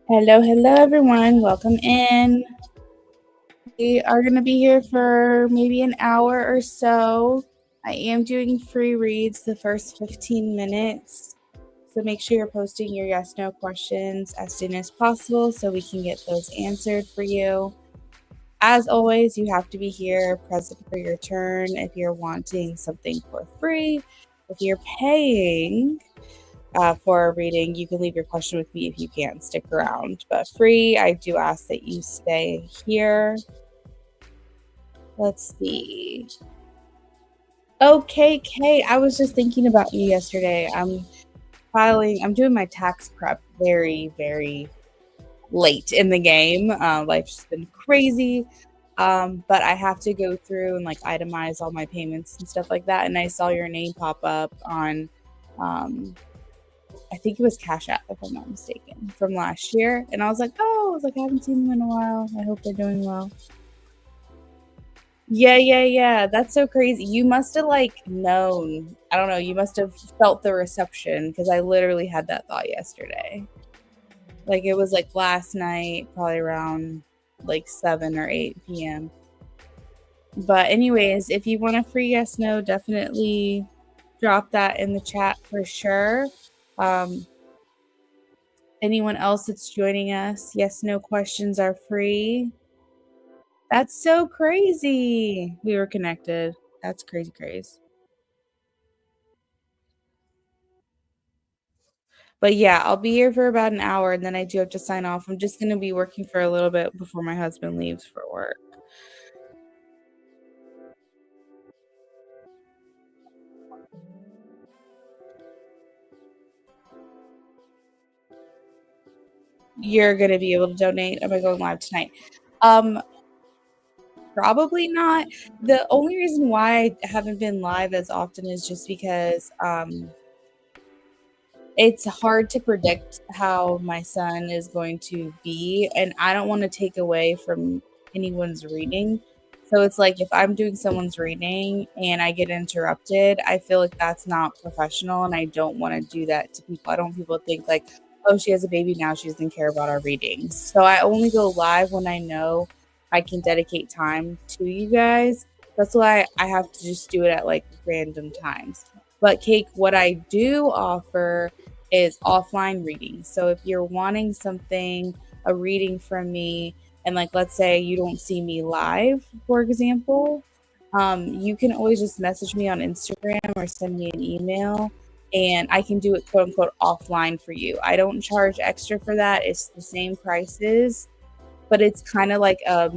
Hello, hello, everyone. Welcome in. We are going to be here for maybe an hour or so. I am doing free reads the first 15 minutes. So make sure you're posting your yes no questions as soon as possible so we can get those answered for you. As always, you have to be here present for your turn if you're wanting something for free. If you're paying, for a reading, you can leave your question with me if you can't stick around. But free, I do ask that you stay here. Let's see. Okay, Kate, I was just thinking about you yesterday. I'm doing my tax prep very, very late in the game. Life's just been crazy. But I have to go through and like itemize all my payments and stuff like that. And I saw your name pop up on I think it was Cash App, if I'm not mistaken, from last year. And I was like, I haven't seen them in a while. I hope they're doing well. Yeah. That's so crazy. You must have like known. I don't know. You must have felt the reception because I literally had that thought yesterday. Like it was like last night, probably around like 7 or 8 p.m. But anyways, if you want a free yes no, definitely drop that in the chat for sure. Um, Anyone else that's joining us, yes, no questions are free. That's so crazy. We were connected. That's crazy. But yeah, I'll be here for about an hour and then I do have to sign off. I'm just going to be working for a little bit before my husband leaves for work. You're going to be able to donate. Am I going live tonight? Um, Probably not. The only reason why I haven't been live as often is just because it's hard to predict how my son is going to be, and I don't want to take away from anyone's reading. So it's like if I'm doing someone's reading and I get interrupted, I feel like that's not professional, and I don't want to do that to people. I don't want people to think like, oh, she has a baby now, she doesn't care about our readings. So I only go live when I know I can dedicate time to you guys. That's why I have to just do it at like random times. But Cake, what I do offer is offline reading. So if you're wanting something, a reading from me, and like let's say you don't see me live, for example, you can always just message me on Instagram or send me an email and I can do it quote unquote offline for you. I don't charge extra for that. It's the same prices, but it's kind of like a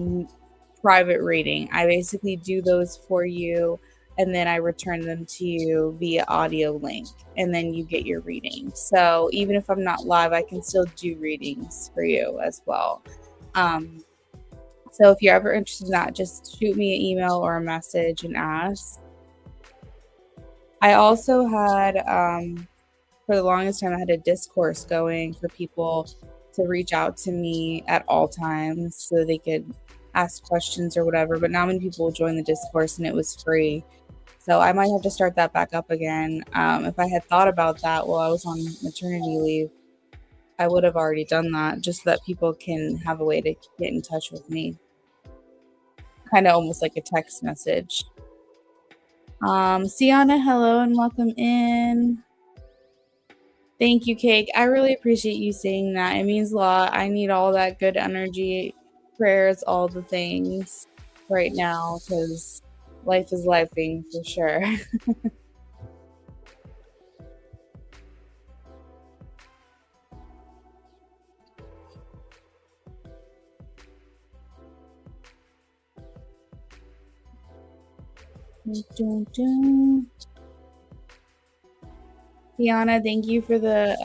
private reading. I basically do those for you and then I return them to you via audio link and then you get your reading. So even if I'm not live, I can still do readings for you as well. Um, so if you're ever interested in that, just shoot me an email or a message and ask. I also had, for the longest time, I had a discourse going for people to reach out to me at all times so they could ask questions or whatever. But not many people will join the discourse and it was free. So I might have to start that back up again. If I had thought about that while I was on maternity leave, I would have already done that just so that people can have a way to get in touch with me. Kind of almost like a text message. Sienna, hello and welcome in. Thank you, Cake. I really appreciate you saying that. It means a lot. I need all that good energy, prayers, all the things right now because life is lifing for sure. Dun, dun. Fiona, thank you for the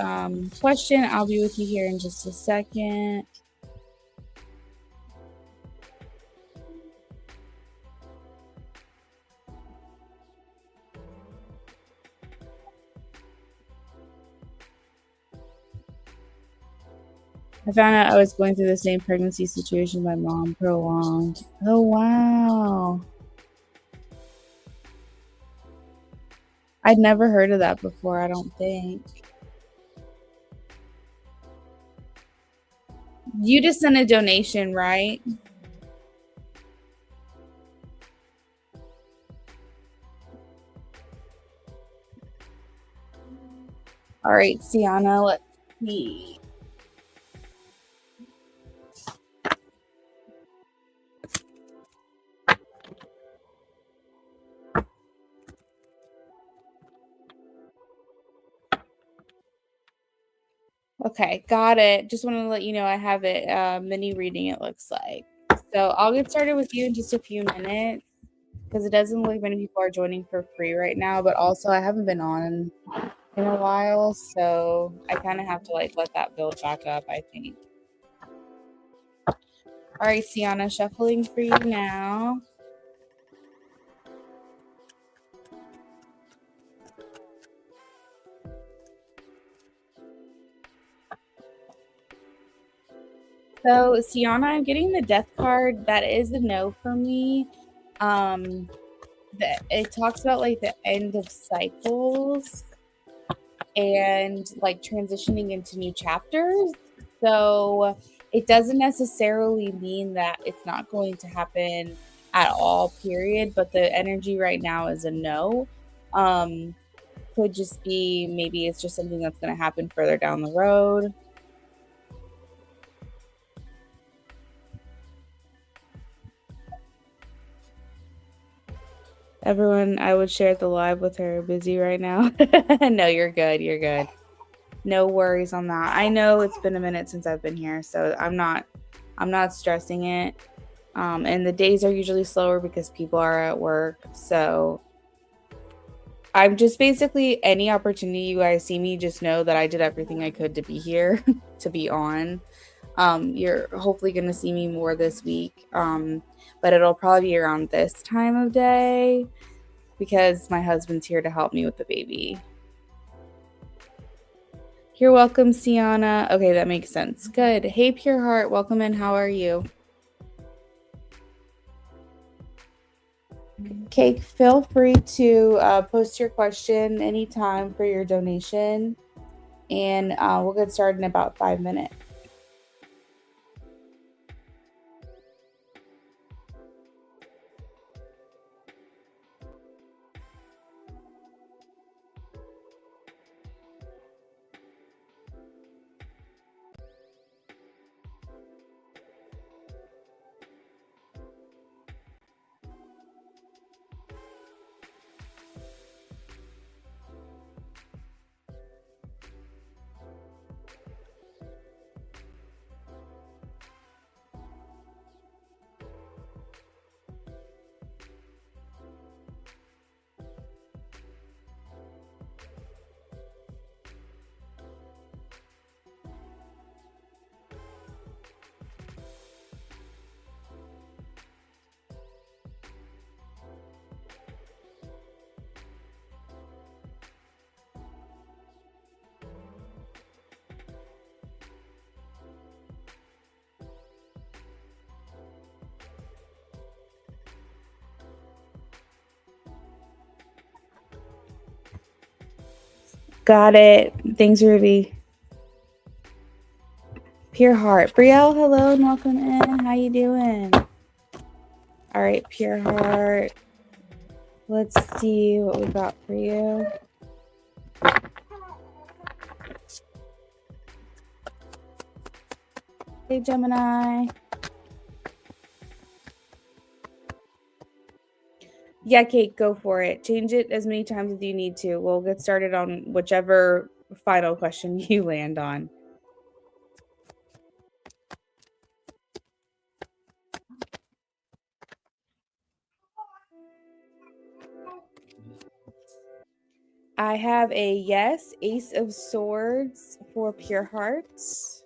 question. I'll be with you here in just a second. I found out I was going through the same pregnancy situation my mom prolonged. Oh, wow. I'd never heard of that before, I don't think. You just sent a donation, right? All right, Sienna, let's see. Okay, got it. Just wanted to let you know I have it mini reading, it looks like. So I'll get started with you in just a few minutes because it doesn't look like many people are joining for free right now, but also I haven't been on in a while, so I kind of have to like let that build back up, I think. All right, Sienna, shuffling for you now. So, Sienna, I'm getting the death card. That is a no for me. Um, it talks about like the end of cycles and like transitioning into new chapters. So, it doesn't necessarily mean that it's not going to happen at all, period. But the energy right now is a no. Um, could just be maybe it's just something that's going to happen further down the road. Everyone, I would share the live with her. Busy right now. No, you're good. You're good. No worries on that. I know it's been a minute since I've been here, so I'm not stressing it. And the days are usually slower because people are at work. So I'm just basically any opportunity you guys see me, just know that I did everything I could to be here, to be on. You're hopefully going to see me more this week, but it'll probably be around this time of day because my husband's here to help me with the baby. You're welcome, Sienna. Okay, that makes sense. Good. Hey, Pure Heart, welcome in. How are you? Cake, feel free to post your question anytime for your donation, and we'll get started in about 5 minutes. Got it. Thanks, Ruby. Pure Heart. Brielle, hello and welcome in. How you doing? All right, Pure Heart. Let's see what we got for you. Hey, Gemini. Yeah, Kate, go for it. Change it as many times as you need to. We'll get started on whichever final question you land on. I have a yes, Ace of Swords for Pure Hearts.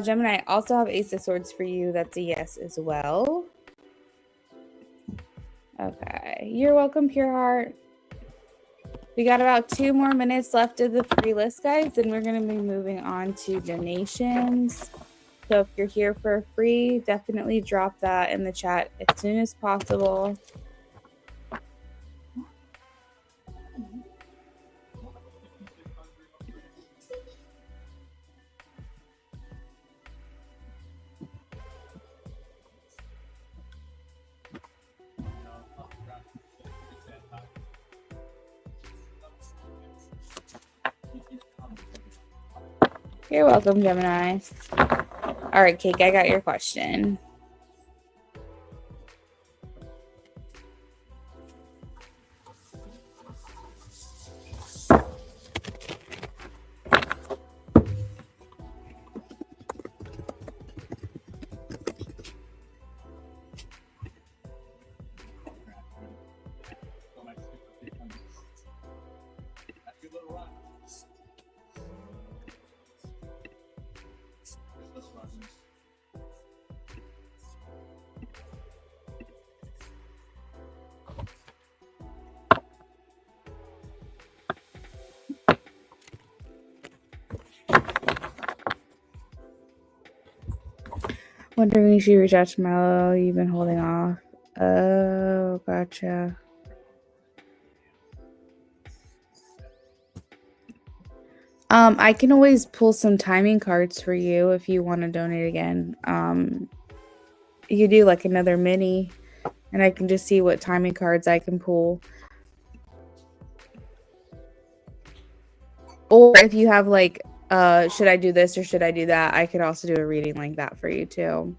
Gemini, I also have Ace of Swords for you. That's a yes as well. Okay. You're welcome, Pure Heart. We got about 2 more minutes left of the free list, guys, and we're going to be moving on to donations. So if you're here for free, definitely drop that in the chat as soon as possible. You're welcome, Gemini. All right, Cake, I got your question. Wondering if you should reach out to Mello. You've been holding off. Oh, gotcha. I can always pull some timing cards for you if you want to donate again. You could do like another mini, and I can just see what timing cards I can pull. Or if you have like, should I do this or should I do that? I could also do a reading like that for you too.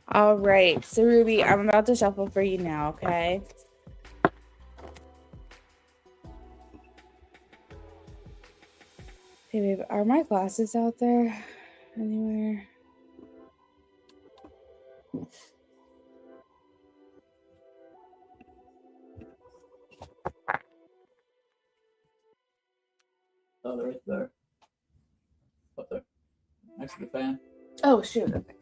All right, so Ruby, I'm about to shuffle for you now, okay? Hey, babe, are my glasses out there anywhere? Oh, they're right there. Up there. Next to the fan. Oh, shoot. Okay.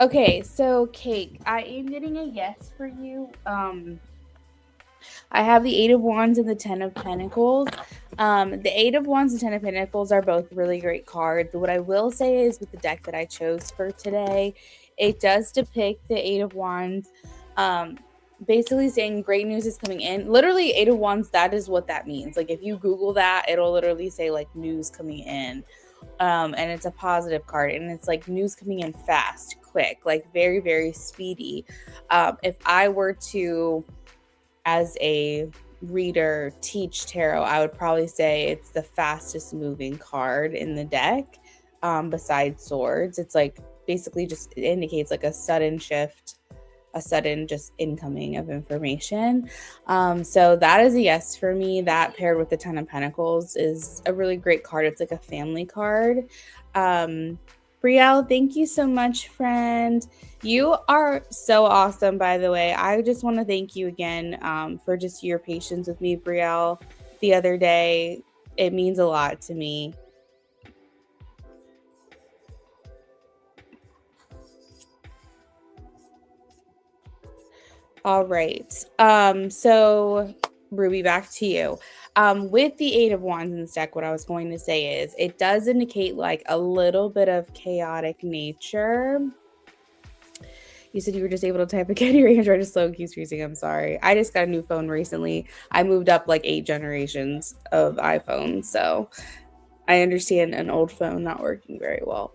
Okay, so Cake, I am getting a yes for you. I have the Eight of Wands and the Ten of Pentacles. The Eight of Wands and Ten of Pentacles are both really great cards. What I will say is with the deck that I chose for today, it does depict the Eight of Wands, basically saying great news is coming in. Literally, Eight of Wands, that is what that means. Like if you Google that, it'll literally say like news coming in. And it's a positive card, and it's like news coming in fast, quick, like very, very speedy. If I were to, as a reader, teach tarot, I would probably say it's the fastest moving card in the deck, besides swords. It's like basically just it indicates like a sudden shift, a sudden just incoming of information. So that is a yes for me. That paired with the Ten of Pentacles is a really great card. It's like a family card. Brielle, thank you so much, friend. You are so awesome, by the way. I just want to thank you again for just your patience with me, Brielle, the other day. It means a lot to me. All right. So Ruby, back to you. With the Eight of Wands in this deck, what I was going to say is it does indicate like a little bit of chaotic nature. You said you were just able to type again. Your Android is slow and keeps freezing. I'm sorry. I just got a new phone recently. I moved up like 8 generations of iPhones, so I understand an old phone not working very well.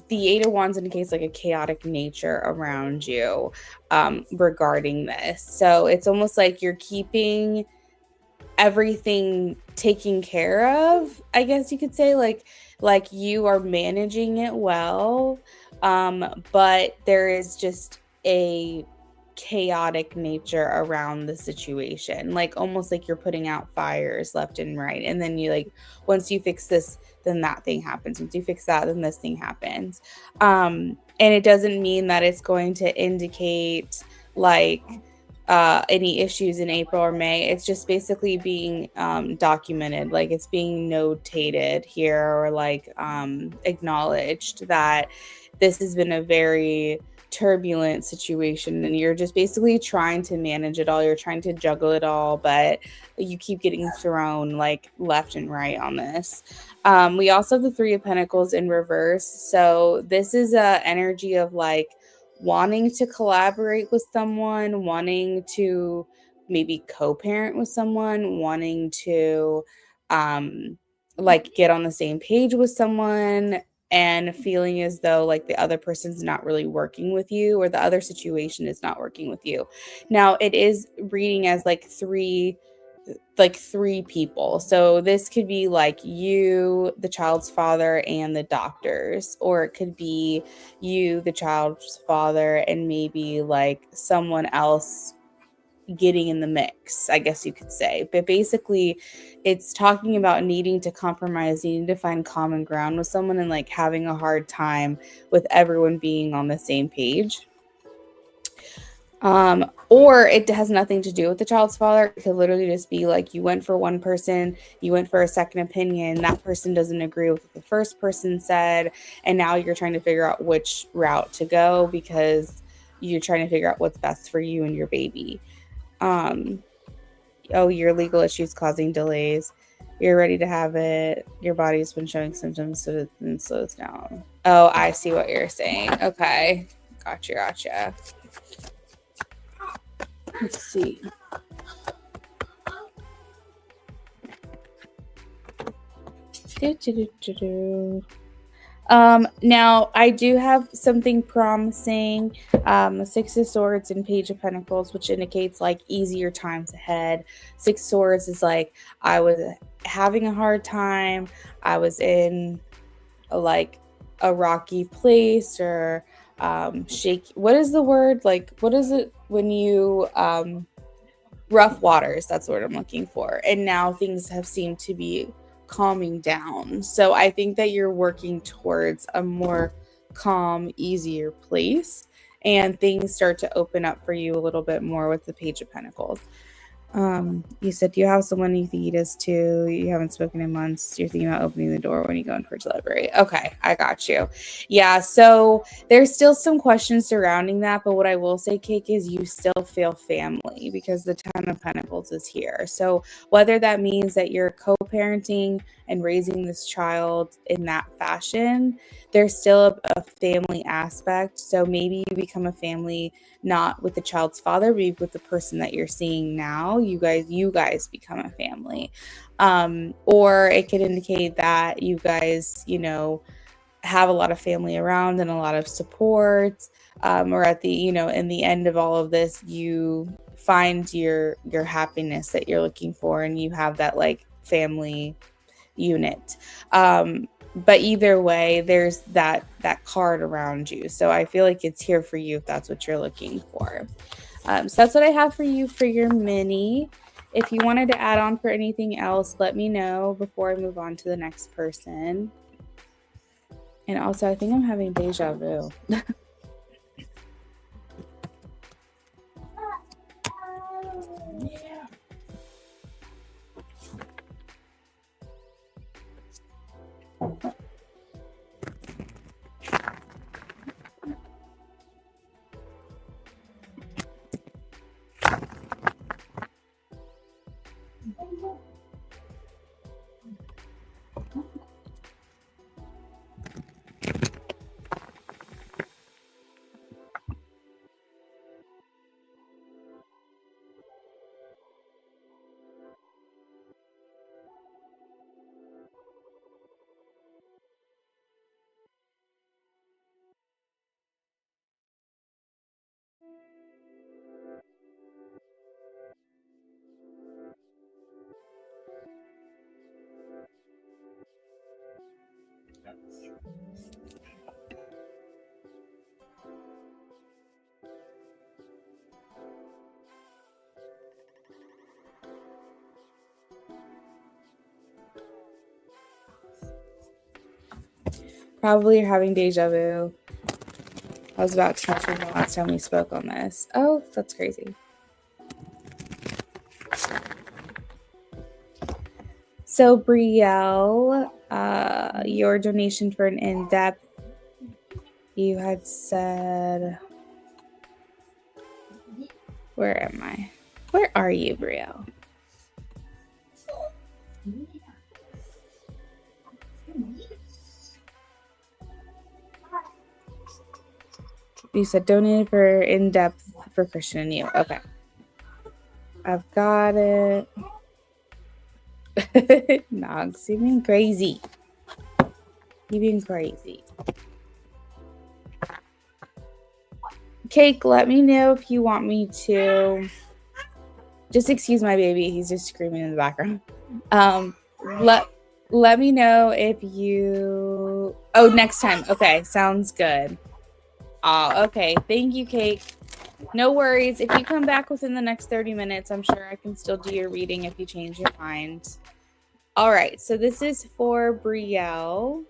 The Eight of Wands indicates like a chaotic nature around you regarding this. So it's almost like you're keeping everything taken care of, I guess you could say, like you are managing it well, but there is just a chaotic nature around the situation, like almost like you're putting out fires left and right, and then you like once you fix this, then that thing happens. Once you fix that, then this thing happens. And it doesn't mean that it's going to indicate like any issues in April or May. It's just basically being documented, like it's being notated here, or like acknowledged that this has been a very turbulent situation, and you're just basically trying to manage it all. You're trying to juggle it all, but you keep getting thrown like left and right on this. We also have the Three of Pentacles in reverse. So this is a energy of like wanting to collaborate with someone, wanting to maybe co-parent with someone, wanting to like get on the same page with someone, and feeling as though like the other person's not really working with you, or the other situation is not working with you. Now it is reading as like three people. So this could be like you, the child's father, and the doctors, or it could be you, the child's father, and maybe like someone else getting in the mix, I guess you could say. But basically, it's talking about needing to compromise, needing to find common ground with someone, and like having a hard time with everyone being on the same page. Or it has nothing to do with the child's father. It could literally just be like you went for one person, you went for a second opinion, that person doesn't agree with what the first person said, and now you're trying to figure out which route to go because you're trying to figure out what's best for you and your baby. Oh, your legal issues causing delays. You're ready to have it. Your body's been showing symptoms, so it slows down. Oh, I see what you're saying. Okay. Gotcha. Let's see. Now I do have something promising. Six of Swords and Page of Pentacles, which indicates like easier times ahead. Six of Swords is like I was having a hard time. I was in like a rocky place, or shaky. What is the word? Like, what is it when you rough waters? That's what I'm looking for. And now things have seemed to be calming down. So I think that you're working towards a more calm, easier place, and things start to open up for you a little bit more with the Page of Pentacles. You said, do you have someone you think he does too? You haven't spoken in months. You're thinking about opening the door when you go in for delivery. Okay, I got you. Yeah, so there's still some questions surrounding that, but what I will say, Cake, is you still feel family because the Ten of Pentacles is here. So whether that means that you're co-parenting and raising this child in that fashion, there's still a family aspect. So maybe you become a family not with the child's father, but with the person that you're seeing now. You guys become a family. Or it could indicate that you guys, have a lot of family around and a lot of support. Or at the, in the end of all of this, you find your happiness that you're looking for, and you have that like family unit. But either way, there's that card around you. So I feel like it's here for you if that's what you're looking for. So that's what I have for you for your mini. If you wanted to add on for anything else, let me know before I move on to the next person. And also, I think I'm having deja vu. Probably you're having deja vu. I was about to mention the last time we spoke on this. Oh, that's crazy. So, Brielle, your donation for an in-depth, you had said, where am I? Where are you, Brielle? You said donated for in-depth for Christian and you. Okay. I've got it. Nogs, you being crazy. You being crazy. Cake, let me know if you want me to. Just excuse my baby. He's just screaming in the background. Let me know if you. Oh, next time. Okay, sounds good. Oh, okay. Thank you, Cake. No worries. If you come back within the next 30 minutes, I'm sure I can still do your reading if you change your mind. All right. So this is for Brielle.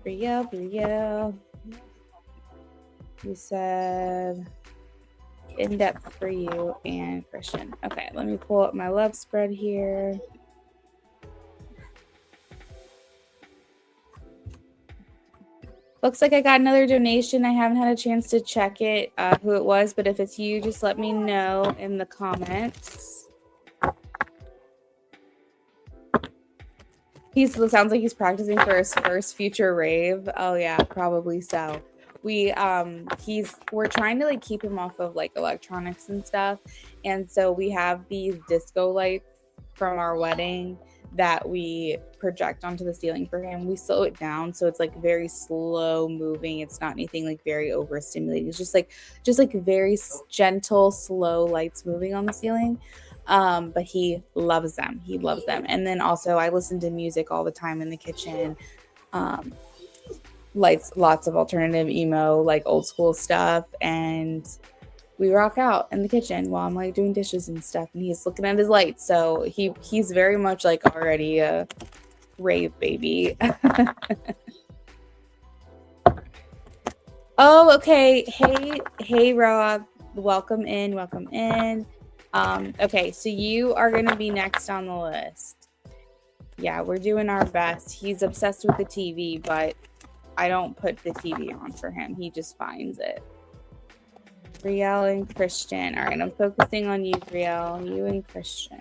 Brielle. You said in-depth for you and Christian. Okay, let me pull up my love spread here. Looks like I got another donation. I haven't had a chance to check it, who it was, but if it's you, just let me know in the comments. Sounds like he's practicing for his first future rave. Oh yeah, probably so. We're trying to like keep him off of like electronics and stuff, and so we have these disco lights from our wedding that we project onto the ceiling for him. We slow it down so it's like very slow moving. It's not anything like very overstimulating. It's just like very gentle, slow lights moving on the ceiling. But he loves them. He loves them. And then also I listen to music all the time in the kitchen. Lots of alternative emo, like old school stuff, and we rock out in the kitchen while I'm like doing dishes and stuff, and he's looking at his lights. So he's very much like already a rave baby. Oh, okay. Hey, Rob. Welcome in. Okay, so you are gonna be next on the list. Yeah, we're doing our best. He's obsessed with the TV, but I don't put the TV on for him. He just finds it. Brielle and Christian. All right, I'm focusing on you, Brielle. You and Christian.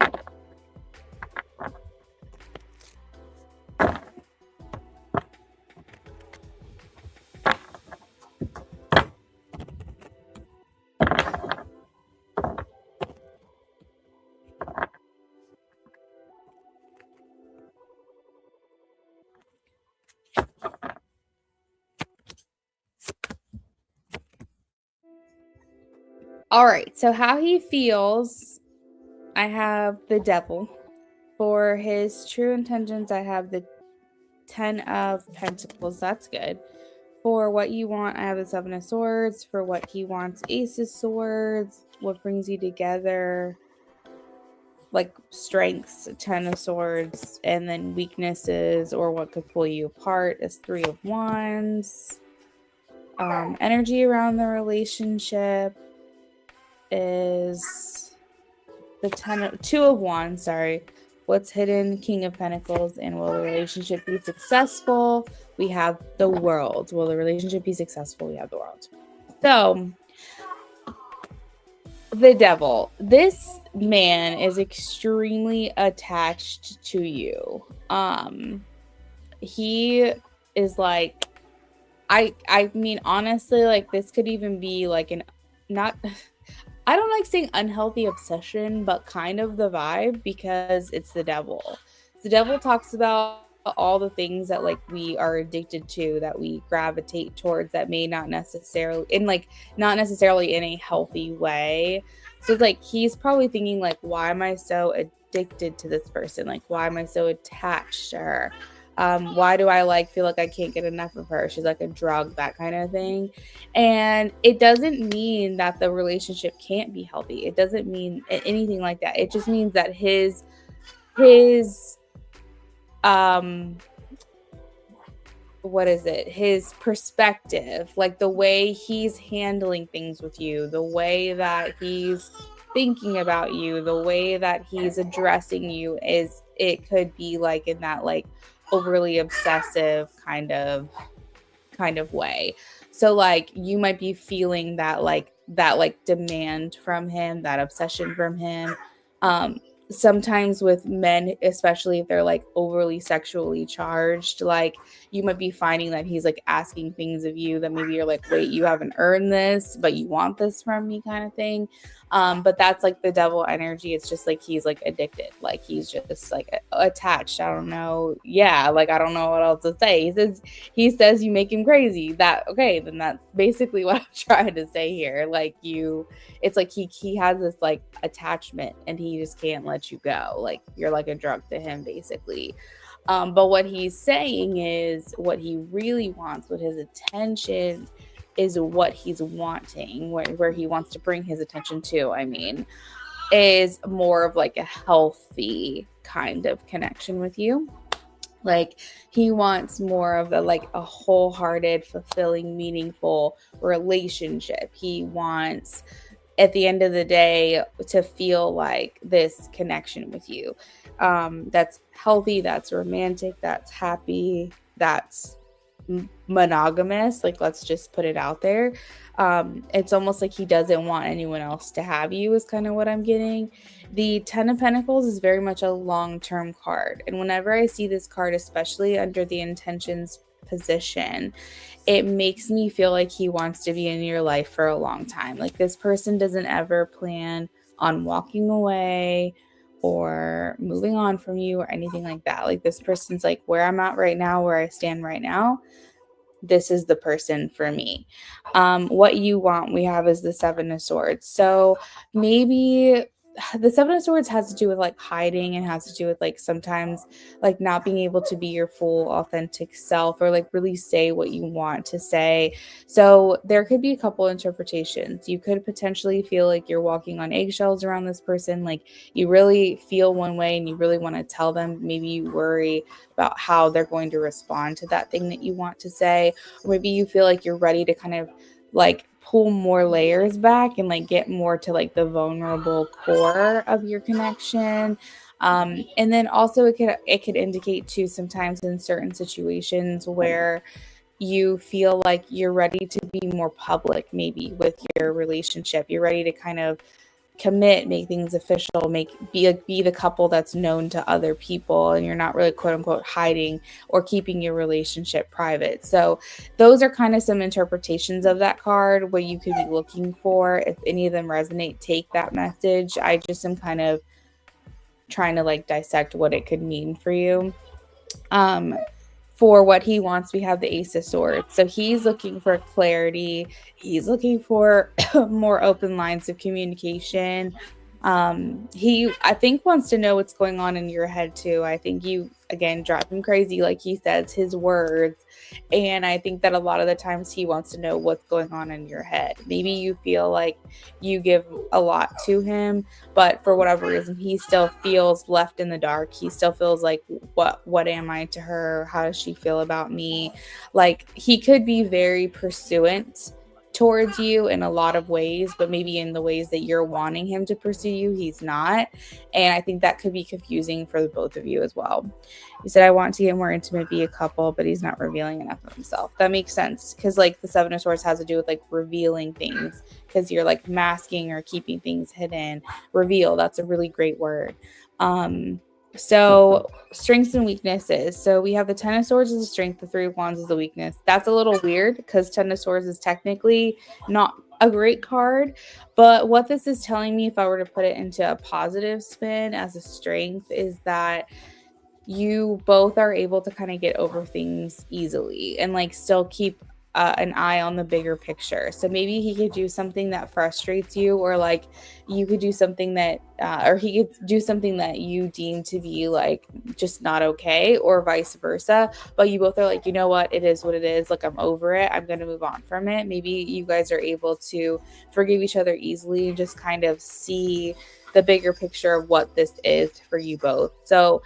All right, so how he feels, I have the devil. For his true intentions, I have the 10 of Pentacles. That's good. For what you want, I have the 7 of Swords. For what he wants, Ace of Swords. What brings you together? like strengths, 10 of swords, and then weaknesses or what could pull you apart is 3 of wands. Energy around the relationship is the 2 of wands, sorry. What's hidden, King of Pentacles, and will the relationship be successful? We have the World. Will the relationship be successful? We have the World. So, the Devil. This man is extremely attached to you. He is like, I mean, honestly, like this could even be like an not I don't like saying unhealthy obsession, but kind of the vibe because it's the devil. The devil talks about all the things that like we are addicted to, that we gravitate towards, that may not necessarily in a healthy way. So it's like he's probably thinking like, why am I so addicted to this person? Like, why am I so attached to her? Why do I like feel like I can't get enough of her? She's like a drug, that kind of thing. And it doesn't mean that the relationship can't be healthy. It doesn't mean anything like that. It just means that his what is it? His perspective, like the way he's handling things with you, the way that he's thinking about you, the way that he's addressing you, is it could be like in that like overly obsessive kind of way. So like you might be feeling that demand from him, that obsession from him. Sometimes with men, especially if they're like overly sexually charged, like you might be finding that he's like asking things of you that maybe you're like, wait, you haven't earned this, but you want this from me, kind of thing. But that's like the devil energy. It's just like he's like addicted, like he's just like attached. I don't know. Yeah, like I don't know what else to say. He says you make him crazy. That okay, then that's basically what I'm trying to say here. Like it's like he has this like attachment and he just can't let you go. Like you're like a drug to him, basically. But what he's saying is what he really wants, what his attention is, what he's wanting, where he wants to bring his attention to, I mean, is more of like a healthy kind of connection with you. Like he wants more of a wholehearted, fulfilling, meaningful relationship. He wants, at the end of the day, to feel like this connection with you, that's healthy, that's romantic, that's happy, that's monogamous. Like let's just put it out there. It's almost like he doesn't want anyone else to have you, is kind of what I'm getting. The 10 of Pentacles is very much a long-term card, and whenever I see this card, especially under the intentions position, it makes me feel like he wants to be in your life for a long time. Like this person doesn't ever plan on walking away or moving on from you or anything like that. Like this person's like, where I'm at right now, where I stand right now, this is the person for me. What you want, we have is the 7 of Swords. So maybe the 7 of Swords has to do with like hiding, and has to do with like sometimes like not being able to be your full authentic self, or like really say what you want to say. So there could be a couple interpretations. You could potentially feel like you're walking on eggshells around this person, like you really feel one way and you really want to tell them. Maybe you worry about how they're going to respond to that thing that you want to say, or maybe you feel like you're ready to kind of like pull more layers back and like get more to like the vulnerable core of your connection. And then also it could indicate too, sometimes in certain situations where you feel like you're ready to be more public, maybe with your relationship, you're ready to kind of commit, make things official, be the couple that's known to other people, and you're not really quote unquote hiding or keeping your relationship private. So those are kind of some interpretations of that card, what you could be looking for. If any of them resonate, take that message. I just am kind of trying to like dissect what it could mean for you. For what he wants, we have the Ace of Swords. So he's looking for clarity. He's looking for more open lines of communication. He, I think, wants to know what's going on in your head too. I think you, again, drive him crazy, like he says, his words. And I think that a lot of the times he wants to know what's going on in your head. Maybe you feel like you give a lot to him, but for whatever reason, he still feels left in the dark. He still feels like, what am I to her? How does she feel about me? Like, he could be very pursuant towards you in a lot of ways, but maybe in the ways that you're wanting him to pursue you, he's not. And I think that could be confusing for the both of you as well. You said, I want to get more intimate, be a couple, but he's not revealing enough of himself. That makes sense, because like the Seven of Swords has to do with like revealing things, because you're like masking or keeping things hidden. Reveal, that's a really great word. So strengths and weaknesses. So we have the Ten of Swords as a strength, the Three of Wands as a weakness. That's a little weird because Ten of Swords is technically not a great card, but what this is telling me, if I were to put it into a positive spin as a strength, is that you both are able to kind of get over things easily and like still keep an eye on the bigger picture. So maybe he could do something that frustrates you, or like you could do something that, or he could do something that you deem to be like just not okay, or vice versa. But you both are like, you know what, it is what it is. Like, I'm over it. I'm going to move on from it. Maybe you guys are able to forgive each other easily and just kind of see the bigger picture of what this is for you both. So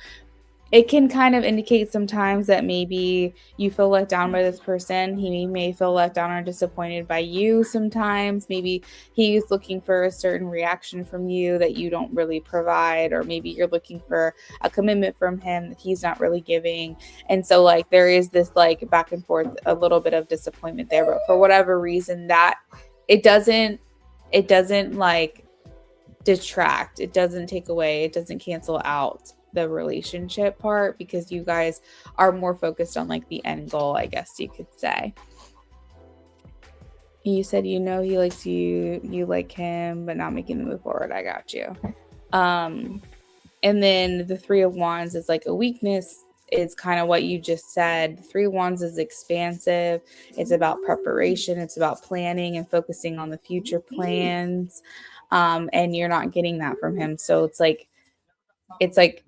it can kind of indicate sometimes that maybe you feel let down by this person. He may feel let down or disappointed by you sometimes. Maybe he's looking for a certain reaction from you that you don't really provide, or maybe you're looking for a commitment from him that he's not really giving. And so like there is this like back and forth, a little bit of disappointment there, but for whatever reason that it doesn't like detract, it doesn't take away, it doesn't cancel out the relationship part, because you guys are more focused on like the end goal, I guess you could say. You said, you know, he likes you, you like him, but not making the move forward. I got you. And then the Three of Wands is like a weakness, is kind of what you just said. The Three of Wands is expansive. It's about preparation. It's about planning and focusing on the future plans. And you're not getting that from him. So it's like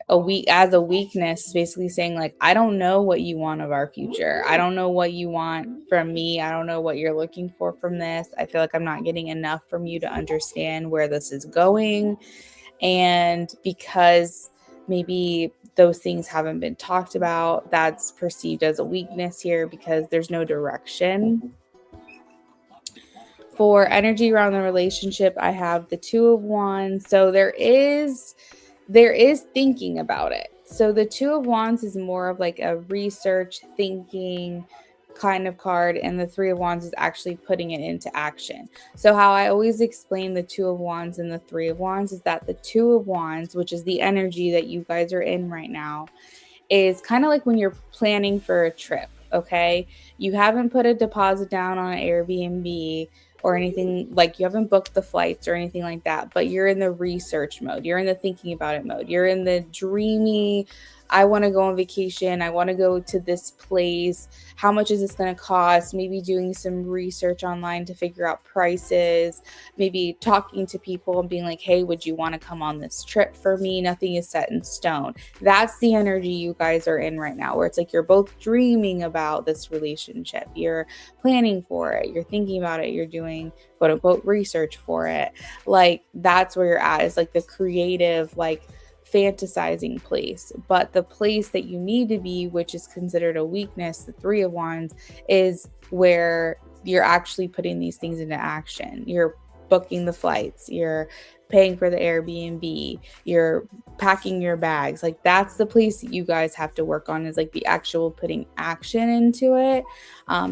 a weak, as a weakness, basically saying like, I don't know what you want of our future. I don't know what you want from me. I don't know what you're looking for from this. I feel like I'm not getting enough from you to understand where this is going. And because maybe those things haven't been talked about, that's perceived as a weakness here, because there's no direction. For energy around the relationship, I have the Two of Wands. So there is thinking about it. So the Two of Wands is more of like a research thinking kind of card, and the Three of Wands is actually putting it into action. So how I always explain the Two of Wands and the Three of Wands is that the Two of Wands, which is the energy that you guys are in right now, is kind of like when you're planning for a trip, okay? You haven't put a deposit down on an Airbnb or anything, like you haven't booked the flights or anything like that, but you're in the research mode. You're in the thinking about it mode. You're in the dreamy, I want to go on vacation. I want to go to this place. How much is this going to cost? Maybe doing some research online to figure out prices, maybe talking to people and being like, hey, would you want to come on this trip for me? Nothing is set in stone. That's the energy you guys are in right now, where it's like you're both dreaming about this relationship. You're planning for it. You're thinking about it. You're doing quote unquote research for it. Like that's where you're at, is like the creative, like fantasizing place. But the place that you need to be, which is considered a weakness, the Three of Wands, is where you're actually putting these things into action. You're booking the flights, you're paying for the Airbnb, you're packing your bags. Like that's the place that you guys have to work on, is like the actual putting action into it,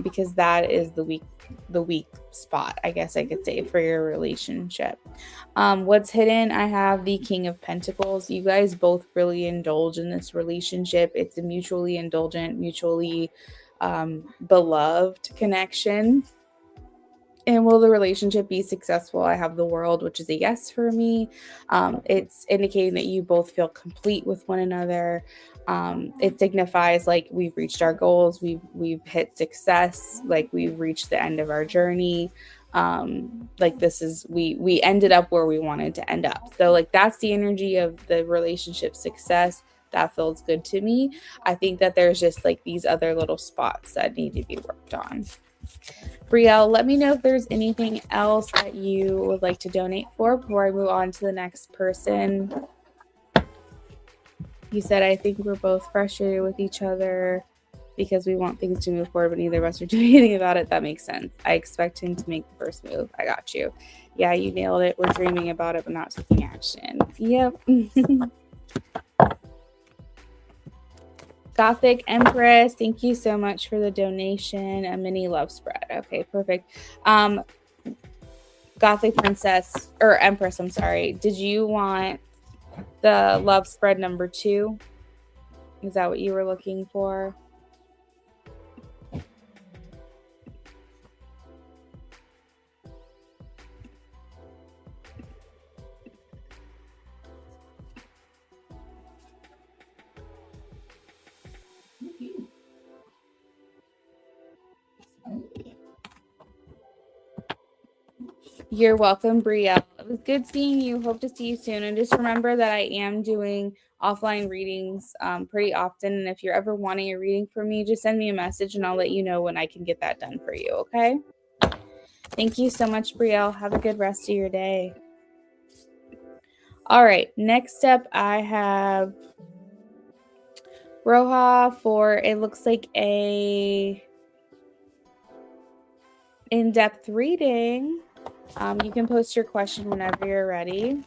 because that is the weak spot, I guess I could say, for your relationship. What's hidden? I have the King of Pentacles. You guys both really indulge in this relationship. It's a mutually indulgent, mutually beloved connection. And will the relationship be successful? I have the World, which is a yes for me. It's indicating that you both feel complete with one another. It signifies like we've reached our goals, we've hit success, like we've reached the end of our journey. Like this is we ended up where we wanted to end up. So like that's the energy of the relationship success. That feels good to me. I think that there's just like these other little spots that need to be worked on. Brielle, let me know if there's anything else that you would like to donate for before I move on to the next person. You said, I think we're both frustrated with each other because we want things to move forward, but neither of us are doing anything about it. That makes sense. I expect him to make the first move. I got you. Yeah, you nailed it. We're dreaming about it, but not taking action. Yep. Gothic Empress, thank you so much for the donation. A mini love spread. Okay, perfect. Gothic Princess, or Empress, I'm sorry. Did you want the love spread number 2? Is that what you were looking for? You're welcome, Bria. It was good seeing you. Hope to see you soon. And just remember that I am doing offline readings pretty often. And if you're ever wanting a reading from me, just send me a message and I'll let you know when I can get that done for you, okay? Thank you so much, Brielle. Have a good rest of your day. All right, next up I have Roja for, it looks like a in-depth reading. You can post your question whenever you're ready.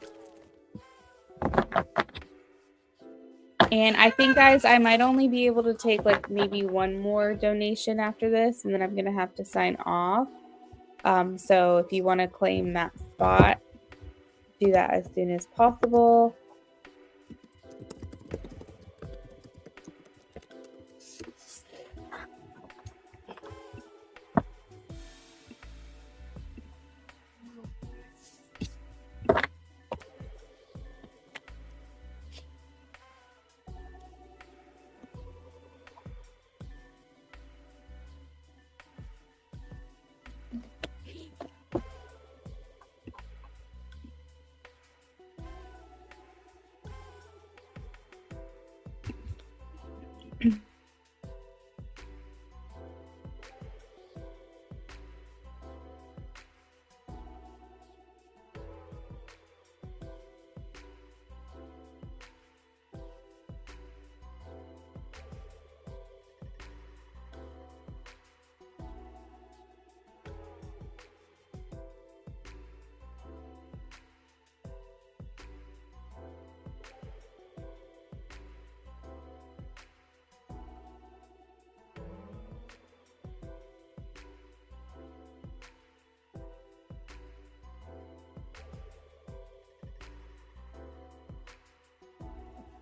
And I think, guys, I might only be able to take like maybe one more donation after this, and then I'm going to have to sign off. So if you want to claim that spot, do that as soon as possible.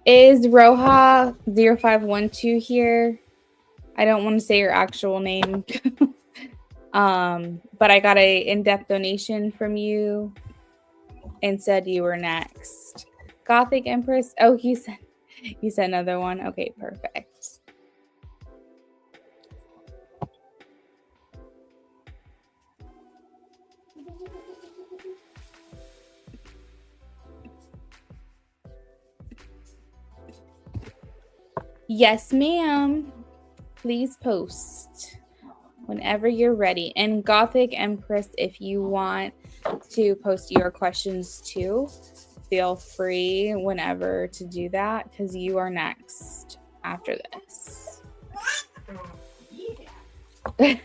Is Roja 0512 here? I don't want to say your actual name. But I got a in-depth donation from you and said you were next. Gothic Empress. Oh, you said another one. Okay, perfect. Yes, ma'am. Please post whenever you're ready. And Gothic Empress, if you want to post your questions too, feel free whenever to do that because you are next after this. Yeah.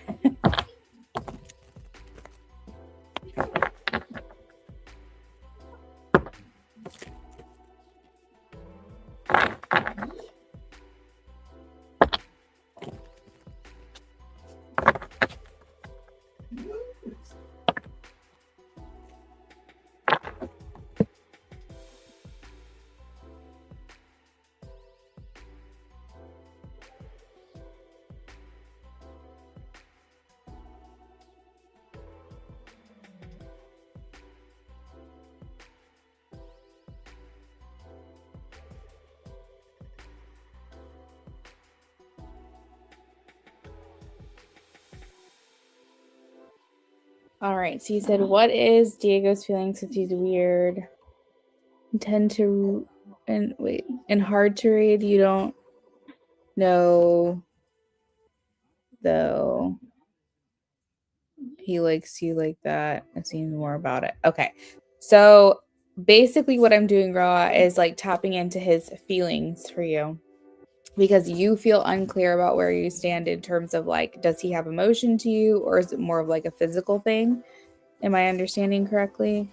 All right. So you said, what is Diego's feelings since he's weird? Tend to, and hard to read. You don't know, though. He likes you like that. I've seen more about it. Okay. So basically, what I'm doing, Roa, is like tapping into his feelings for you because you feel unclear about where you stand in terms of like, does he have emotion to you or is it more of like a physical thing? Am I understanding correctly?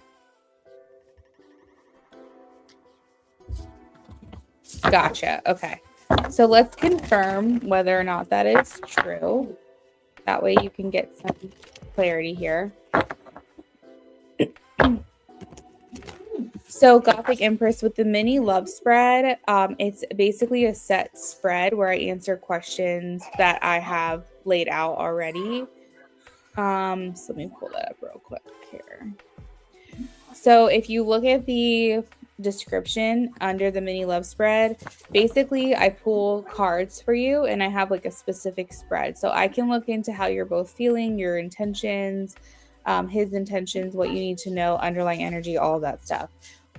Gotcha. Okay. So let's confirm whether or not that is true. That way you can get some clarity here. So Gothic Empress with the mini love spread, it's basically a set spread where I answer questions that I have laid out already. So let me pull that up real quick here. So if you look at the description under the mini love spread, basically I pull cards for you and I have like a specific spread. So I can look into how you're both feeling, your intentions, his intentions, what you need to know, underlying energy, all of that stuff.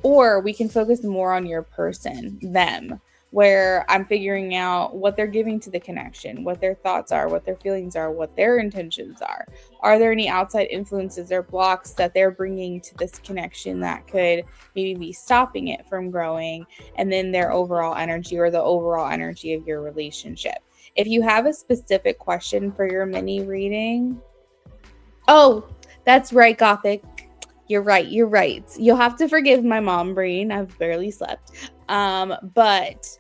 Or we can focus more on your person, them, where I'm figuring out what they're giving to the connection, what their thoughts are, what their feelings are, what their intentions are. Are there any outside influences or blocks that they're bringing to this connection that could maybe be stopping it from growing? And then their overall energy or the overall energy of your relationship. If you have a specific question for your mini reading, oh, that's right, Gothic. You're right. You're right. You'll have to forgive my mom brain. I've barely slept. But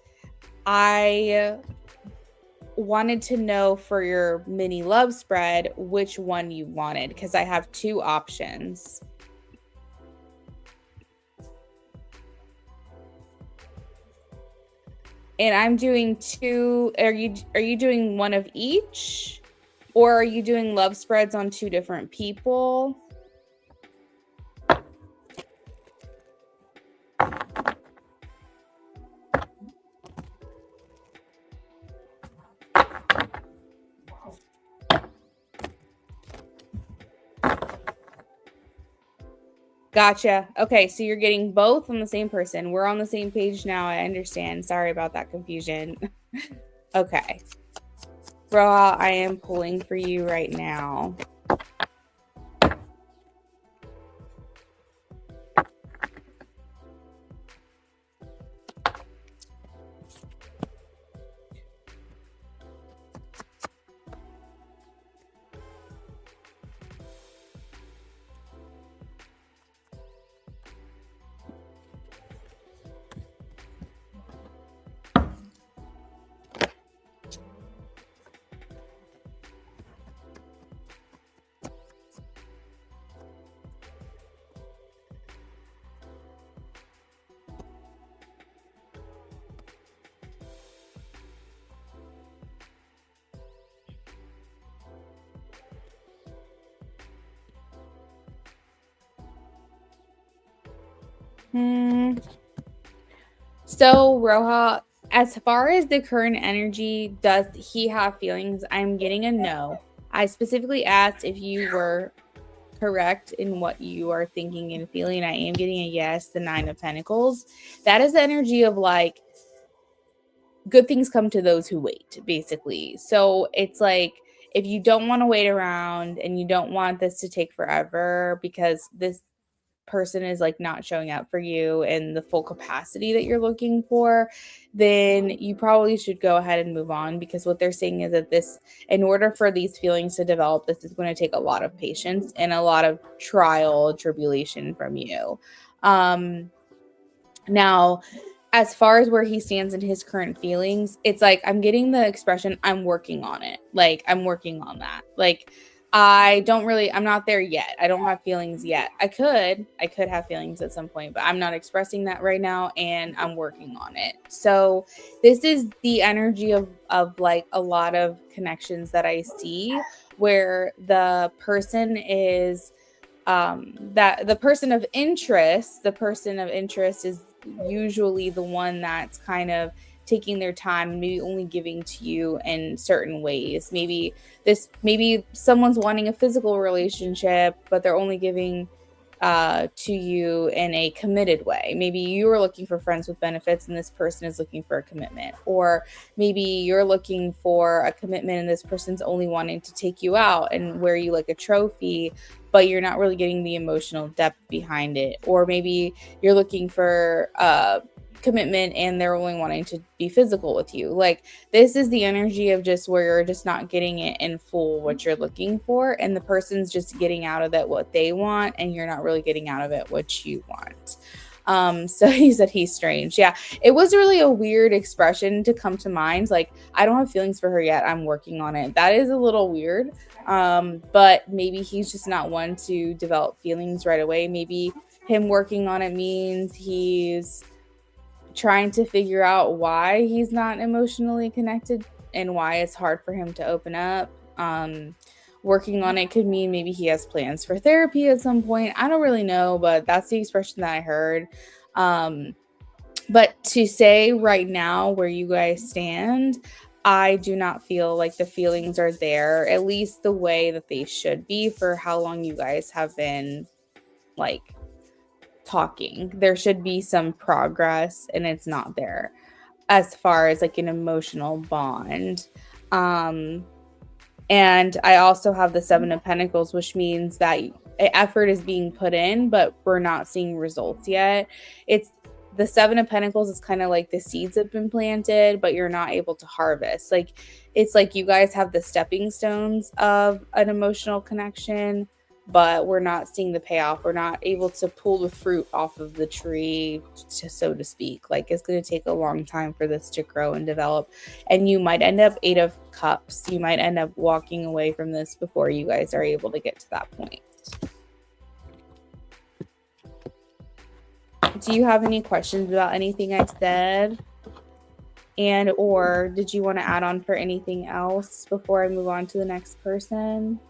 I wanted to know for your mini love spread which one you wanted because I have two options. And I'm doing two. Are you doing one of each? Or are you doing love spreads on two different people? Gotcha. Okay, so you're getting both from the same person. We're on the same page now. I understand. Sorry about that confusion. Okay. Roa, I am pulling for you right now. So, Roha, as far as the current energy, does he have feelings? I'm getting a no. I specifically asked if you were correct in what you are thinking and feeling. I am getting a yes, the 9 of Pentacles. That is the energy of like, good things come to those who wait, basically. So it's like, if you don't want to wait around and you don't want this to take forever because this person is like not showing up for you in the full capacity that you're looking for, then you probably should go ahead and move on, because what they're saying is that this, in order for these feelings to develop, this is going to take a lot of patience and a lot of trial tribulation from you. Now, as far as where he stands in his current feelings, it's like I'm getting the expression, I'm working on it. Like, I'm working on that. Like, I'm not there yet. I don't have feelings yet. I could have feelings at some point, but I'm not expressing that right now and I'm working on it. So this is the energy of like a lot of connections that I see where the person is that the person of interest is usually the one that's kind of taking their time and maybe only giving to you in certain ways. Maybe someone's wanting a physical relationship, but they're only giving to you in a committed way. Maybe you are looking for friends with benefits and this person is looking for a commitment. Or maybe you're looking for a commitment and this person's only wanting to take you out and wear you like a trophy, but you're not really getting the emotional depth behind it. Or maybe you're looking for commitment and they're only wanting to be physical with you. Like, this is the energy of just where you're just not getting it in full what you're looking for, and the person's just getting out of it what they want and you're not really getting out of it what you want. So he said he's strange. Yeah, it was really a weird expression to come to mind. Like, I don't have feelings for her yet, I'm working on it. That is a little weird. But maybe he's just not one to develop feelings right away. Maybe him working on it means he's trying to figure out why he's not emotionally connected and why it's hard for him to open up. Working on it could mean maybe he has plans for therapy at some point. I don't really know, but that's the expression that I heard. But to say right now where you guys stand, I do not feel like the feelings are there, at least the way that they should be for how long you guys have been like talking. There should be some progress and it's not there as far as like an emotional bond. And I also have the 7 of Pentacles, which means that effort is being put in, but we're not seeing results yet. It's the 7 of Pentacles is kind of like the seeds have been planted, but you're not able to harvest. Like, it's like you guys have the stepping stones of an emotional connection, but we're not seeing the payoff. We're not able to pull the fruit off of the tree, so to speak. Like, it's going to take a long time for this to grow and develop. And you might end up 8 of Cups. You might end up walking away from this before you guys are able to get to that point. Do you have any questions about anything I said? And or did you want to add on for anything else before I move on to the next person?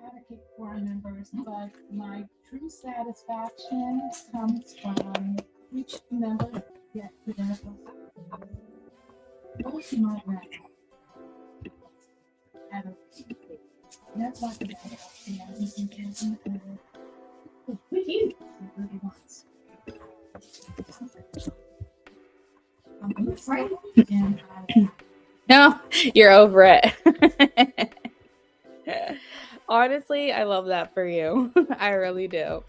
Advocate for our members, but my true satisfaction comes from each member get the benefits. Those who might not have that's like the with you really wants. I'm afraid and No, you're over it. Honestly, I love that for you. I really do.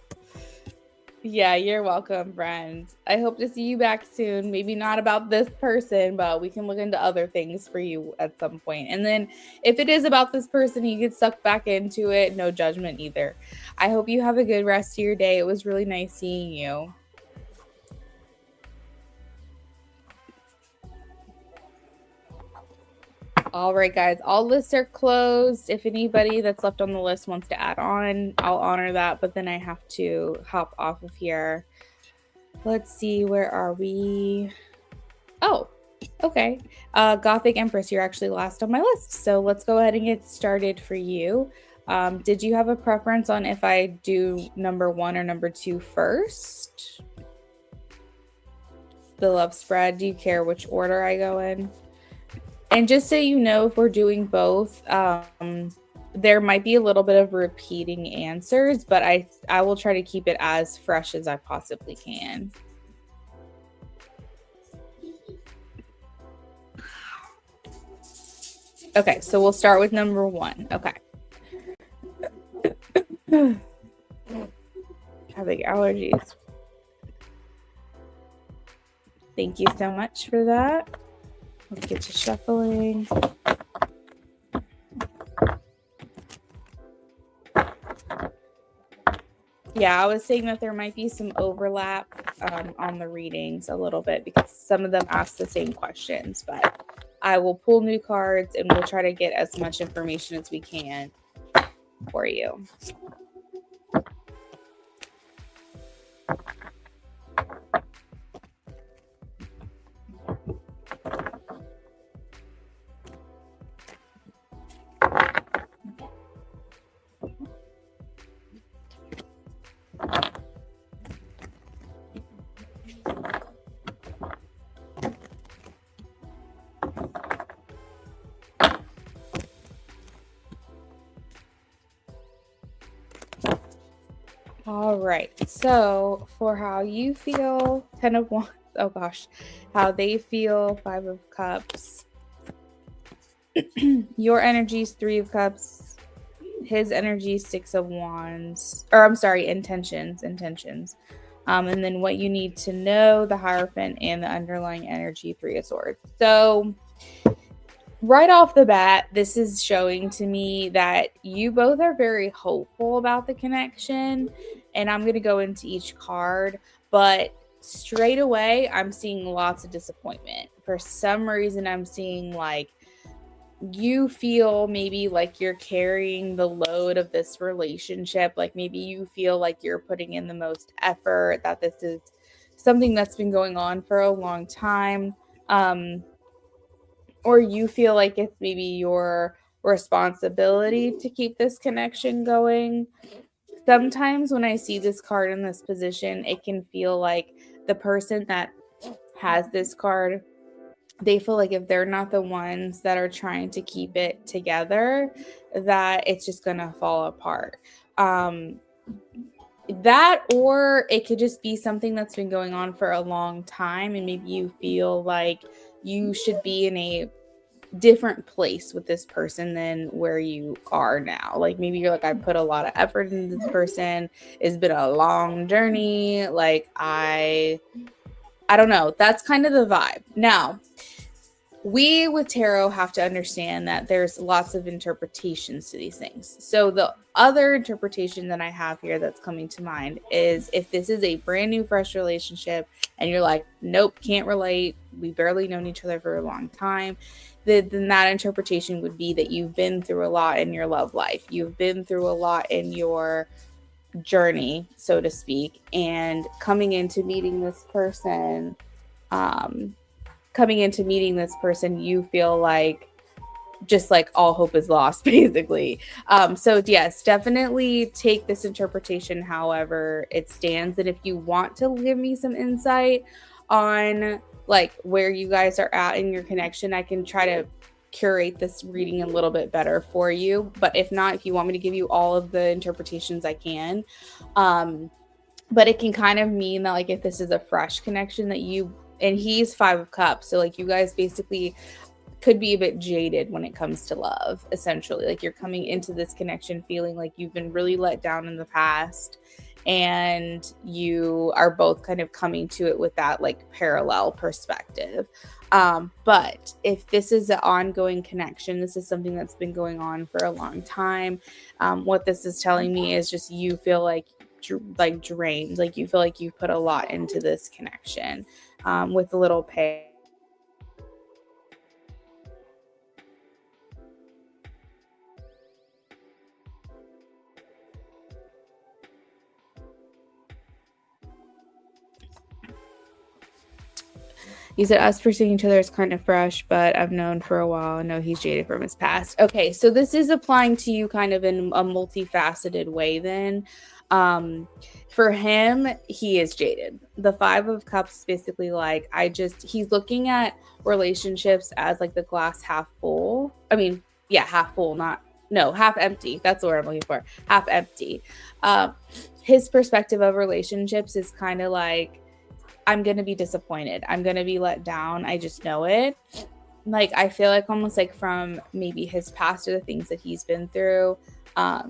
Yeah, you're welcome, friend. I hope to see you back soon. Maybe not about this person, but we can look into other things for you at some point. And then if it is about this person, you get sucked back into it. No judgment either. I hope you have a good rest of your day. It was really nice seeing you. All right, guys, all lists are closed. If anybody that's left on the list wants to add on, I'll honor that, but then I have to hop off of here. Let's see, where are we? Oh, okay. Gothic Empress, you're actually last on my list. So let's go ahead and get started for you. Did you have a preference on if I do number 1 or number 2 first? The love spread, do you care which order I go in? And just so you know, if we're doing both, there might be a little bit of repeating answers, but I will try to keep it as fresh as I possibly can. Okay, so we'll start with number 1. Okay. Having allergies. Thank you so much for that. Let's get to shuffling. yeah, I was saying that there might be some overlap on the readings a little bit because some of them ask the same questions, but I will pull new cards and we'll try to get as much information as we can for you. All right, so for how you feel, 10 of Wands, oh gosh, how they feel, 5 of Cups. Your energy is 3 of Cups. His energy is 6 of Wands. Or I'm sorry, intentions. And then what you need to know, the Hierophant, and the underlying energy, 3 of Swords. So right off the bat, this is showing to me that you both are very hopeful about the connection. And I'm going to go into each card. But straight away, I'm seeing lots of disappointment. For some reason, I'm seeing like you feel maybe like you're carrying the load of this relationship. Like maybe you feel like you're putting in the most effort, that this is something that's been going on for a long time. Or you feel like it's maybe your responsibility to keep this connection going. Sometimes when I see this card in this position, it can feel like the person that has this card, they feel like if they're not the ones that are trying to keep it together, that it's just going to fall apart. That, or it could just be something that's been going on for a long time, and maybe you feel like you should be in a different place with this person than where you are now. Like maybe you're like, I put a lot of effort into this person. It's been a long journey. Like I don't know. That's kind of the vibe. Now, we with tarot have to understand that there's lots of interpretations to these things. So the other interpretation that I have here that's coming to mind is if this is a brand new, fresh relationship and you're like, nope, can't relate, we barely known each other for a long time, then that interpretation would be that you've been through a lot in your love life. You've been through a lot in your journey, so to speak, and coming into meeting this person, you feel like just like all hope is lost, basically. So yes, definitely take this interpretation however it stands. And if you want to give me some insight on like where you guys are at in your connection, I can try to curate this reading a little bit better for you. But if not, if you want me to give you all of the interpretations, I can. But it can kind of mean that like if this is a fresh connection that you, and he's 5 of Cups, so like you guys basically could be a bit jaded when it comes to love, essentially. Like you're coming into this connection feeling like you've been really let down in the past, and you are both kind of coming to it with that like parallel perspective. But if this is an ongoing connection, this is something that's been going on for a long time. What this is telling me is just you feel like drained, like you feel like you put a lot into this connection, with a little pay. You said us pursuing each other is kind of fresh, but I've known for a while. I know he's jaded from his past. Okay, so this is applying to you kind of in a multifaceted way then. For him, he is jaded. The 5 of Cups is basically like, he's looking at relationships as like the glass half full. I mean, yeah, half full, half empty. That's the word I'm looking for. Half empty. His perspective of relationships is kind of like, I'm going to be disappointed. I'm going to be let down. I just know it. Like, I feel like almost like from maybe his past or the things that he's been through,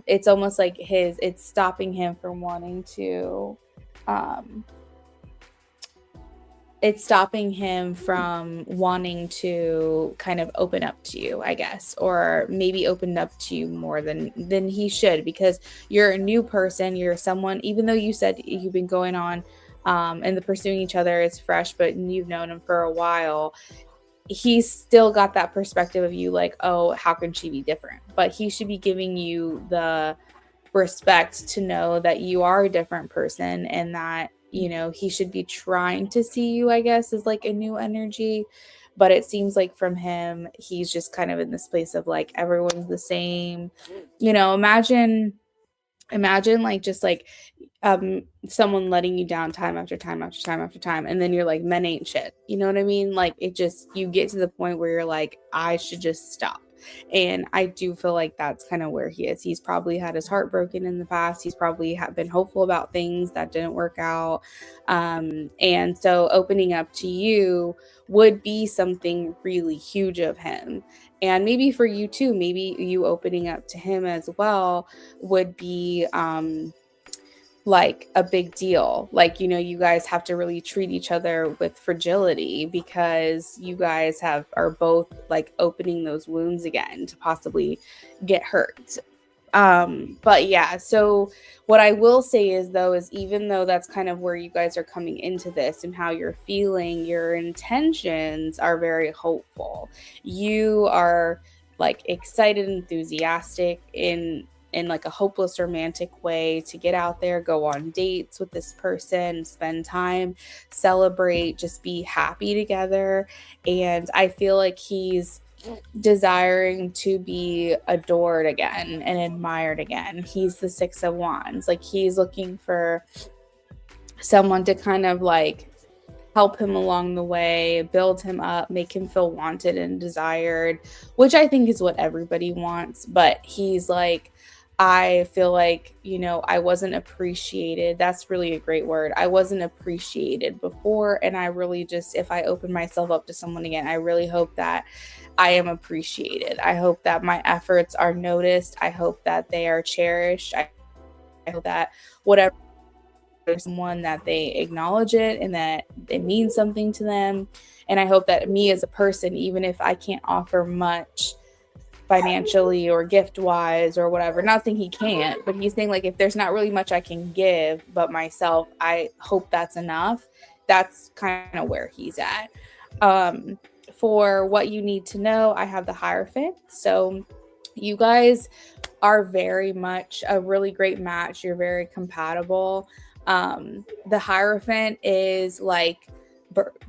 it's almost like it's stopping him from wanting to, it's stopping him from wanting to kind of open up to you, I guess, or maybe open up to you more than he should, because you're a new person. You're someone, even though you said you've been going on and the pursuing each other is fresh, but you've known him for a while. He's still got that perspective of you, like, oh, how can she be different? But he should be giving you the respect to know that you are a different person, and that, you know, he should be trying to see you, I guess, as like a new energy. But it seems like from him, he's just kind of in this place of like everyone's the same. You know, imagine like just like someone letting you down time after time after time after time, and then you're like, men ain't shit, you know what I mean? Like, it just, you get to the point where you're like, I should just stop. And I do feel like that's kind of where he is. He's probably had his heart broken in the past. He's probably been hopeful about things that didn't work out, and so opening up to you would be something really huge of him. And maybe for you too, maybe you opening up to him as well would be like a big deal. Like, you know, you guys have to really treat each other with fragility, because you guys are both like opening those wounds again to possibly get hurt. But yeah, so what I will say is, though, is even though that's kind of where you guys are coming into this and how you're feeling, your intentions are very hopeful. You are like excited, enthusiastic in like a hopeless romantic way to get out there, go on dates with this person, spend time, celebrate, just be happy together. And I feel like he's desiring to be adored again and admired again. He's the Six of Wands. Like, he's looking for someone to kind of like help him along the way, build him up, make him feel wanted and desired, which I think is what everybody wants. But he's like, I feel like, you know, I wasn't appreciated. That's really a great word. I wasn't appreciated before. And I really just, if I open myself up to someone again, I really hope that I am appreciated. I hope that my efforts are noticed. I hope that they are cherished. I hope that whatever, someone, that they acknowledge it and that it means something to them. And I hope that me as a person, even if I can't offer much financially or gift wise or whatever, not saying he can't, but he's saying like, if there's not really much I can give but myself, I hope that's enough. That's kind of where he's at. For what you need to know, I have the Hierophant. So you guys are very much a really great match. You're very compatible. The Hierophant is like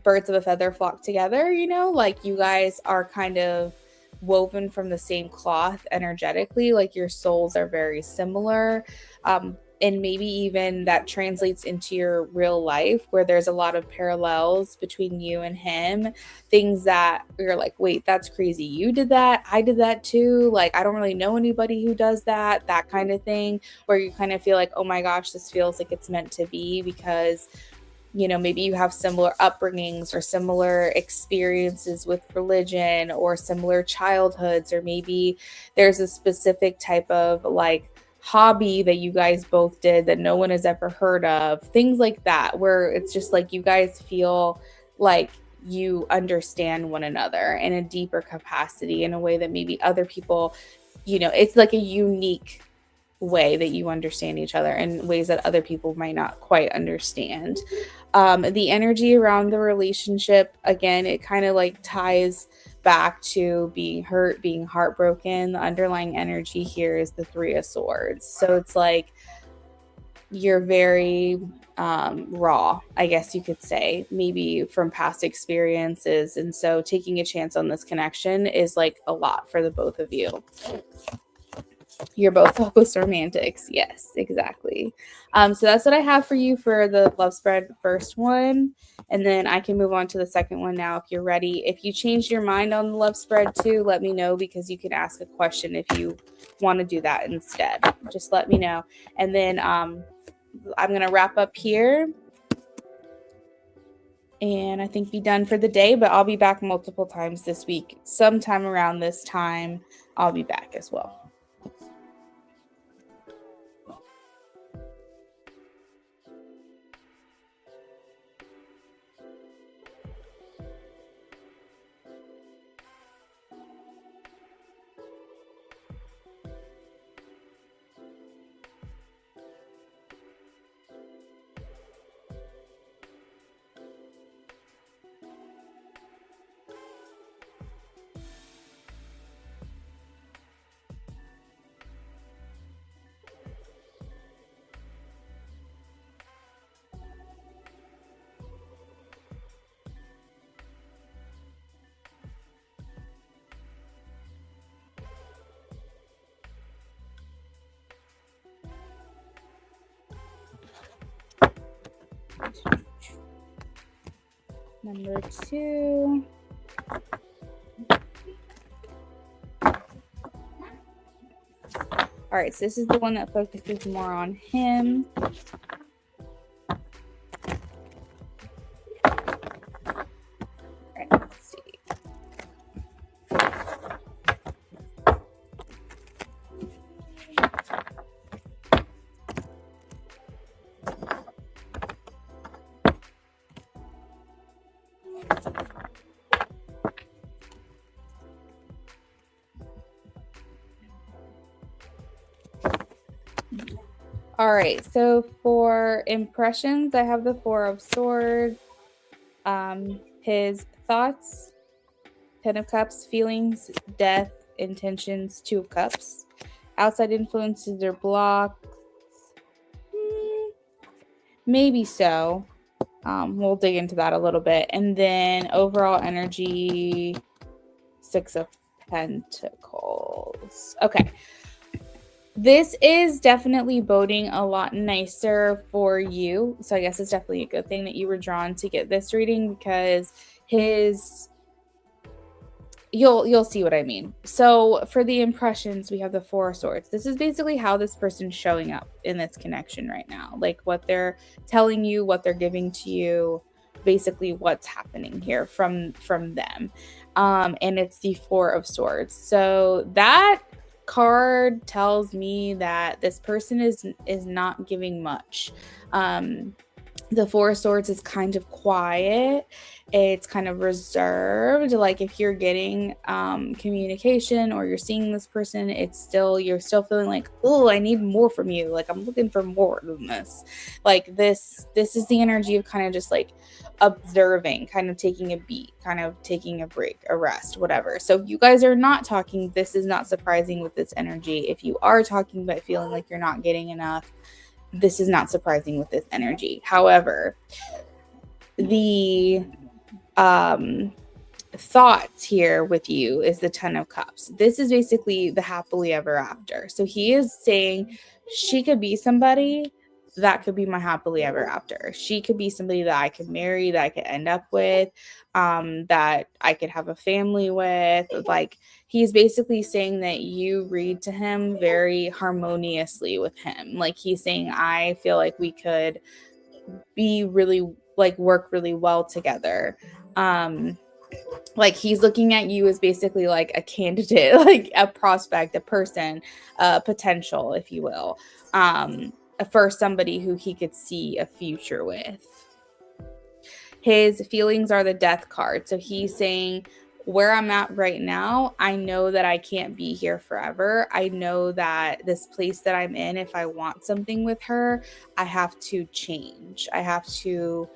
birds of a feather flock together, you know, like you guys are kind of woven from the same cloth energetically, like your souls are very similar. And maybe even that translates into your real life, where there's a lot of parallels between you and him, things that you're like, wait, that's crazy, you did that, I did that too, like I don't really know anybody who does that, that kind of thing, where you kind of feel like, oh my gosh, this feels like it's meant to be, because you know, maybe you have similar upbringings or similar experiences with religion or similar childhoods, or maybe there's a specific type of like hobby that you guys both did that no one has ever heard of, things like that, where it's just like you guys feel like you understand one another in a deeper capacity, in a way that maybe other people, you know, it's like a unique way that you understand each other in ways that other people might not quite understand. The energy around the relationship, again, it kind of like ties back to being hurt, being heartbroken. The underlying energy here is the Three of Swords. So it's like you're very raw, I guess you could say, maybe from past experiences. And so taking a chance on this connection is like a lot for the both of you. You're both hopeless romantics. Yes, exactly. So that's what I have for you for the love spread first one. And then I can move on to the second one now if you're ready. If you changed your mind on the love spread too, let me know, because you can ask a question if you want to do that instead. Just let me know. And then I'm going to wrap up here and I think be done for the day, but I'll be back multiple times this week. Sometime around this time, I'll be back as well. Number 2. All right, so this is the one that focuses more on him. All right, let's see. All right, so for impressions, I have the 4 of Swords, his thoughts, 10 of Cups, feelings, death, intentions, 2 of Cups. Outside influences or blocks, maybe so. We'll dig into that a little bit. And then overall energy, 6 of Pentacles. Okay. This is definitely boding a lot nicer for you. So I guess it's definitely a good thing that you were drawn to get this reading, because you'll see what I mean. So for the impressions, we have the 4 of Swords. This is basically how this person's showing up in this connection right now. Like what they're telling you, what they're giving to you, basically what's happening here from them. And it's the 4 of Swords. So that card tells me that this person is not giving much. The 4 of Swords is kind of quiet. It's kind of reserved. Like if you're getting communication or you're seeing this person, you're still feeling like, oh, I need more from you. Like I'm looking for more than this. Like this is the energy of kind of just like observing, kind of taking a beat, kind of taking a break, a rest, whatever. So if you guys are not talking, this is not surprising with this energy. If you are talking but feeling like you're not getting enough, this is not surprising with this energy. However, the thoughts here with you is the 10 of Cups. This is basically the happily ever after. So he is saying she could be somebody that could be my happily ever after. She could be somebody that I could marry, that I could end up with, that I could have a family with. Like he's basically saying that you read to him very harmoniously with him. Like he's saying, I feel like we could be really like work really well together. Like he's looking at you as basically like a candidate, like a prospect, a person, potential, if you will, for somebody who he could see a future with. His feelings are the Death card. So he's saying, where I'm at right now, I know that I can't be here forever. I know that this place that I'm in, if I want something with her, I have to change. I have to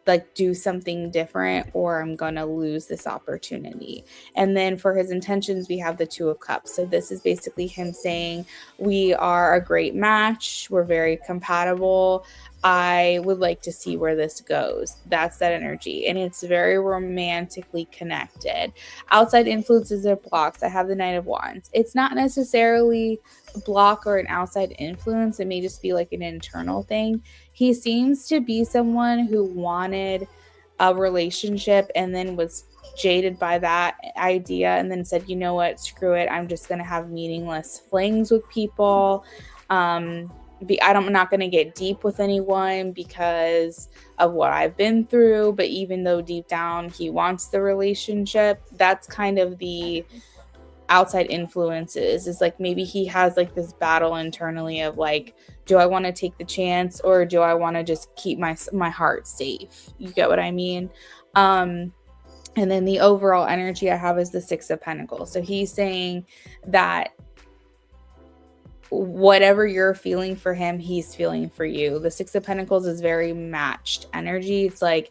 like do something different or I'm going to lose this opportunity. And then for his intentions, we have the 2 of Cups. So this is basically him saying, we are a great match. We're very compatible. I would like to see where this goes. That's that energy. And it's very romantically connected. Outside influences or blocks, I have the Knight of Wands. It's not necessarily a block or an outside influence. It may just be like an internal thing. He seems to be someone who wanted a relationship and then was jaded by that idea and then said, you know what, screw it. I'm just going to have meaningless flings with people. I'm not going to get deep with anyone because of what I've been through. But even though deep down he wants the relationship, that's kind of the outside influences. Is like maybe he has like this battle internally of like, do I want to take the chance or do I want to just keep my heart safe? You get what I mean? And then the overall energy I have is the 6 of Pentacles. So he's saying that whatever you're feeling for him, he's feeling for you. The 6 of Pentacles is very matched energy. It's like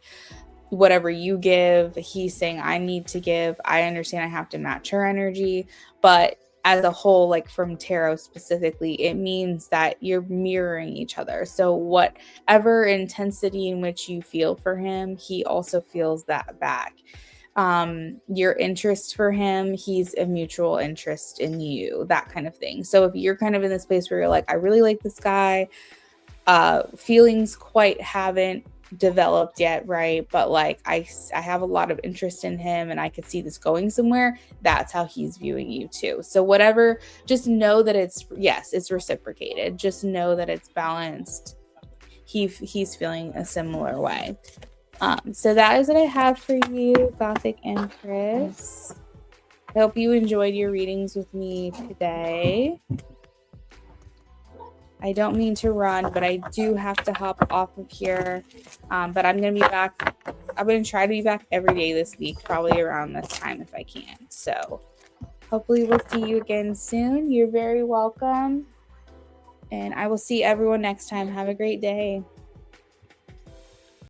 whatever you give, he's saying I need to give. I understand I have to match her energy, but as a whole, like from tarot specifically, it means that you're mirroring each other. So whatever intensity in which you feel for him, he also feels that back. Your interest for him, he's a mutual interest in you, that kind of thing. So if you're kind of in this place where you're like, I really like this guy, feelings quite haven't developed yet, right? But like I have a lot of interest in him and I could see this going somewhere. That's how he's viewing you too. So whatever, just know that it's, yes, it's reciprocated. Just know that it's balanced. He's feeling a similar way. So that is what I have for you, Gothic Empress. I hope you enjoyed your readings with me today. I don't mean to run, but I do have to hop off of here. But I'm going to be back. I'm going to try to be back every day this week, probably around this time if I can. So hopefully we'll see you again soon. You're very welcome. And I will see everyone next time. Have a great day.